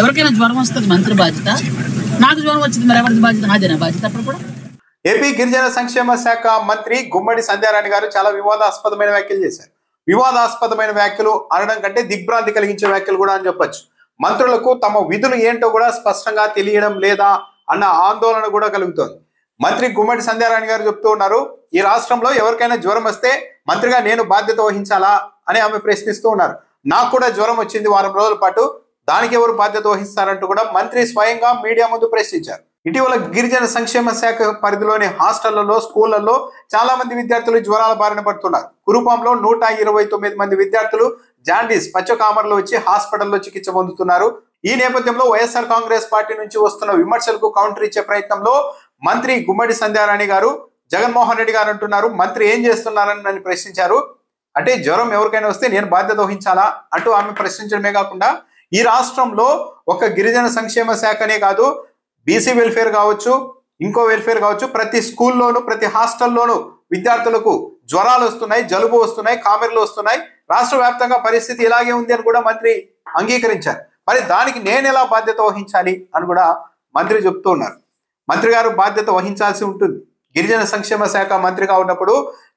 ఎవరికైనా జ్వరం వస్తుంది మంత్రి బాధ్యత, నాకు జ్వరం వచ్చింది మరి ఎవరిది బాధ్యత? నాదేనా బాధ్యత? అప్పుడు కూడా ఏపీ గిరిజన సంక్షేమ శాఖ మంత్రి గుమ్మడి సంధ్యారాణి గారు చాలా వివాదాస్పదమైన వ్యాఖ్యలు చేశారు. వివాదాస్పదమైన వ్యాఖ్యలు అనడం కంటే దిగ్భ్రాంతి కలిగించే వ్యాఖ్యలు కూడా అని చెప్పొచ్చు. మంత్రులకు తమ విధులు ఏంటో కూడా స్పష్టంగా తెలియడం లేదా అన్న ఆందోళన కూడా కలుగుతోంది. మంత్రి గుమ్మడి సంధ్యారాణి గారు చెప్తూ ఉన్నారు, ఈ రాష్ట్రంలో ఎవరికైనా జ్వరం వస్తే మంత్రిగా నేను బాధ్యత వహించాలా అని ఆమె ప్రశ్నిస్తూ ఉన్నారు. నాకు కూడా జ్వరం వచ్చింది వారం రోజుల పాటు, దానికి ఎవరు బాధ్యత వహిస్తారంటూ కూడా మంత్రి స్వయంగా మీడియా ముందు ప్రశ్నించారు. ఇటీవల గిరిజన సంక్షేమ శాఖ పరిధిలోని హాస్టళ్లలో, స్కూళ్లలో చాలా మంది విద్యార్థులు జ్వరాల బారిన పడుతున్నారు. కురుపాంలో 129 మంది విద్యార్థులు జాండీస్ పచ్చకామర్లో వచ్చి హాస్పిటల్లో చికిత్స పొందుతున్నారు. ఈ నేపథ్యంలో వైఎస్ఆర్ కాంగ్రెస్ పార్టీ నుంచి వస్తున్న విమర్శలకు కౌంటర్ ఇచ్చే ప్రయత్నంలో మంత్రి గుమ్మడి సంధ్యారాణి గారు జగన్మోహన్ రెడ్డి గారు అంటున్నారు, మంత్రి ఏం చేస్తున్నారని నన్ను ప్రశ్నించారు. అంటే జ్వరం ఎవరికైనా వస్తే నేను బాధ్యత వహించాలా అంటూ ఆమె ప్రశ్నించడమే కాకుండా ఈ రాష్ట్రంలో ఒక గిరిజన సంక్షేమ శాఖనే కాదు, బీసీ వెల్ఫేర్ కావచ్చు, ఇంకో వెల్ఫేర్ కావచ్చు, ప్రతి స్కూల్లోనూ ప్రతి హాస్టల్లోనూ విద్యార్థులకు జ్వరాలు వస్తున్నాయి, జలుబు వస్తున్నాయి, కామెర్లు వస్తున్నాయి. రాష్ట్ర వ్యాప్తంగా పరిస్థితి ఇలాగే ఉంది అని కూడా మంత్రి అంగీకరించారు. మరి దానికి నేను ఎలా బాధ్యత వహించాలి అని కూడా మంత్రి చెప్తూ ఉన్నారు. మంత్రి గారు బాధ్యత వహించాల్సి ఉంటుంది. గిరిజన సంక్షేమ శాఖ మంత్రిగా ఉన్నప్పుడు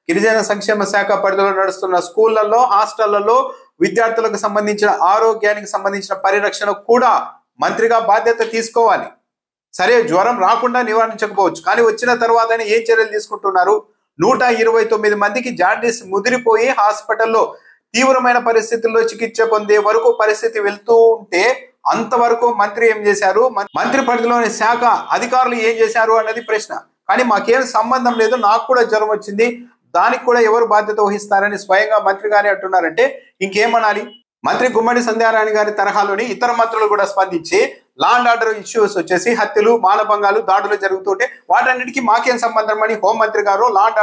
గిరిజన సంక్షేమ శాఖ పరిధిలో నడుస్తున్న స్కూళ్లలో, హాస్టళ్లలో విద్యార్థులకు సంబంధించిన ఆరోగ్యానికి సంబంధించిన పరిరక్షణ కూడా మంత్రిగా బాధ్యత తీసుకోవాలి. సరే, జ్వరం రాకుండా నివారించకపోవచ్చు, కానీ వచ్చిన తర్వాతనే ఏం చర్యలు తీసుకుంటున్నారు? 129 మందికి జాండీస్ ముదిరిపోయి హాస్పిటల్లో తీవ్రమైన పరిస్థితుల్లో చికిత్స పొందే వరకు పరిస్థితి వెళ్తూ ఉంటే అంతవరకు మంత్రి ఏం చేశారు, మంత్రి పరిధిలోని శాఖ అధికారులు ఏం చేశారు అన్నది ప్రశ్న. కానీ మాకేం సంబంధం లేదు, నాకు కూడా జ్వరం వచ్చింది, దానికి కూడా ఎవరు బాధ్యత వహిస్తారని స్వయంగా మంత్రి గారే అంటున్నారంటే ఇంకేమనాలి? మంత్రి గుమ్మడి సంధ్యారాణి గారి తరహాలోని ఇతర మంత్రులు కూడా స్పందించి లా అండ్ ఆర్డర్ ఇష్యూస్ వచ్చేసి హత్యలు, మానభంగాలు, దాడులు జరుగుతుంటే వాటన్నిటికీ మాకేం సంబంధం అని హోంమంత్రి గారు లా అండ్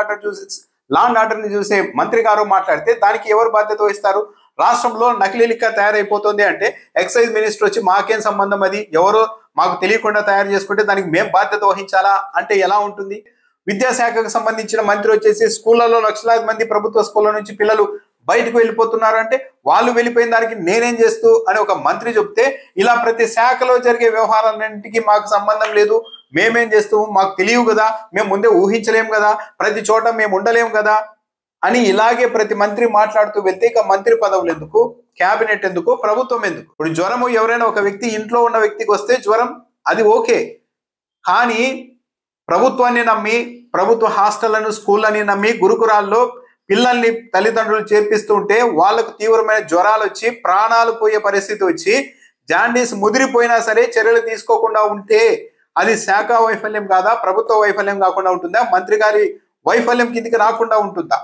ఆర్డర్ ని చూసే మంత్రి గారు మాట్లాడితే దానికి ఎవరు బాధ్యత వహిస్తారు? రాష్ట్రంలో నకిలీ లిక్క తయారైపోతుంది అంటే ఎక్సైజ్ మినిస్టర్ వచ్చి మాకేం సంబంధం, అది ఎవరో మాకు తెలియకుండా తయారు చేసుకుంటే దానికి మేము బాధ్యత వహించాలా అంటే ఎలా ఉంటుంది? విద్యాశాఖకు సంబంధించిన మంత్రి వచ్చేసి స్కూళ్లలో లక్షలాది మంది ప్రభుత్వ స్కూళ్ళ నుంచి పిల్లలు బయటకు వెళ్ళిపోతున్నారు అంటే వాళ్ళు వెళ్ళిపోయిన దానికి నేనేం చేస్తూ అని ఒక మంత్రి చెప్తే, ఇలా ప్రతి శాఖలో జరిగే వ్యవహారాలన్నింటికి మాకు సంబంధం లేదు, మేమేం చేస్తాము, మాకు తెలియవు కదా, మేము ముందే ఊహించలేము కదా, ప్రతి చోట మేము ఉండలేము కదా అని ఇలాగే ప్రతి మంత్రి మాట్లాడుతూ వెళ్తే ఇక మంత్రి పదవులు ఎందుకు, క్యాబినెట్ ఎందుకు, ప్రభుత్వం ఎందుకు? ఇప్పుడు జ్వరము ఎవరైనా ఒక వ్యక్తి ఇంట్లో ఉన్న వ్యక్తికి వస్తే జ్వరం అది ఓకే, కానీ ప్రభుత్వాన్ని నమ్మి, ప్రభుత్వ హాస్టళ్లను, స్కూళ్ళని నమ్మి గురుకురాల్లో పిల్లల్ని తల్లిదండ్రులు చేర్పిస్తూ ఉంటే వాళ్లకు తీవ్రమైన జ్వరాలు వచ్చి ప్రాణాలు పోయే పరిస్థితి వచ్చి జాండీస్ ముదిరిపోయినా సరే చర్యలు తీసుకోకుండా ఉంటే అది శాఖ వైఫల్యం కాదా, ప్రభుత్వ వైఫల్యం కాకుండా ఉంటుందా, మంత్రి గారి వైఫల్యం కిందికి రాకుండా ఉంటుందా?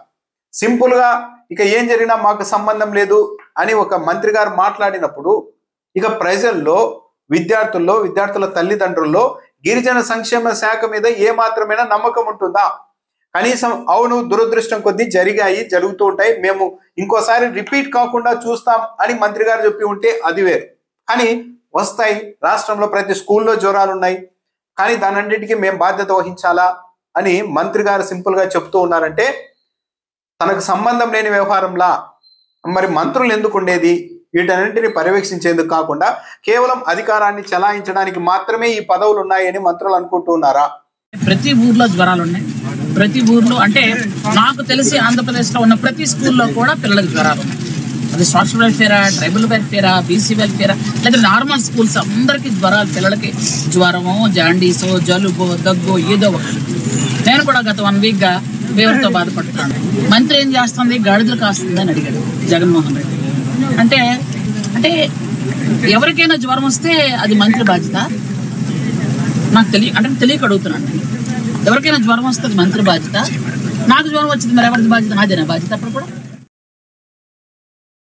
సింపుల్ గా ఇక ఏం జరిగినా మాకు సంబంధం లేదు అని ఒక మంత్రి గారు మాట్లాడినప్పుడు ఇక ప్రజల్లో, విద్యార్థుల్లో, విద్యార్థుల తల్లిదండ్రుల్లో గిరిజన సంక్షేమ శాఖ మీద ఏ మాత్రమైనా నమ్మకం ఉంటుందా? కనీసం అవును, దురదృష్టం కొద్దీ జరుగుతూ ఉంటాయి, మేము ఇంకోసారి రిపీట్ కాకుండా చూస్తాం అని మంత్రి గారు చెప్పి ఉంటే అది వేరు. కానీ వస్తాయి, రాష్ట్రంలో ప్రతి స్కూల్లో జ్వరాలు ఉన్నాయి, కానీ దానన్నిటికీ మేము బాధ్యత వహించాలా అని మంత్రి గారు సింపుల్ గా చెప్తూ ఉన్నారంటే తనకు సంబంధం లేని వ్యవహారంలా మరి మంత్రులు ఎందుకు ఉండేది? వీటన్నింటినీ పర్యవేక్షించేందుకు కాకుండా కేవలం అధికారాన్ని చలాయించడానికి మాత్రమే ఈ పదవులు ఉన్నాయని మంత్రులు అనుకుంటూ ఉన్నారా? ప్రతి ఊర్లో జ్వరాలు ఉన్నాయి. ప్రతి ఊర్లో అంటే నాకు తెలిసి ఆంధ్రప్రదేశ్లో ఉన్న ప్రతి స్కూల్లో కూడా పిల్లలకు జ్వరాలు ఉన్నాయి. అది సోషల్ వెల్ఫేరా, ట్రైబల్ వెల్ఫేరా, బీసీ వెల్ఫేరా, లేదా నార్మల్ స్కూల్స్ అందరికీ జ్వరాలు, పిల్లలకి జ్వరమో, జాండీసో, జలుబో, దగ్గు ఏదో ఒకటి. నేను కూడా గత 1 వీక్గా ఫీవర్తో బాధపడుతున్నాను. మంత్రి ఏం చేస్తుంది, గాడిదలు కాస్తుంది అని అడిగాడు జగన్మోహన్ రెడ్డి. అంటే అంటే ఎవరికైనా జ్వరం వస్తే అది మంత్రి బాధ్యత? నాకు తెలియక అడుగుతున్నాను. ఎవరికైనా జ్వరం వస్తే అది మంత్రి బాధ్యత, నాకు జ్వరం వచ్చింది మరి ఎవరిది బాధ్యత? నాదేనా బాధ్యత? అప్పుడు కూడా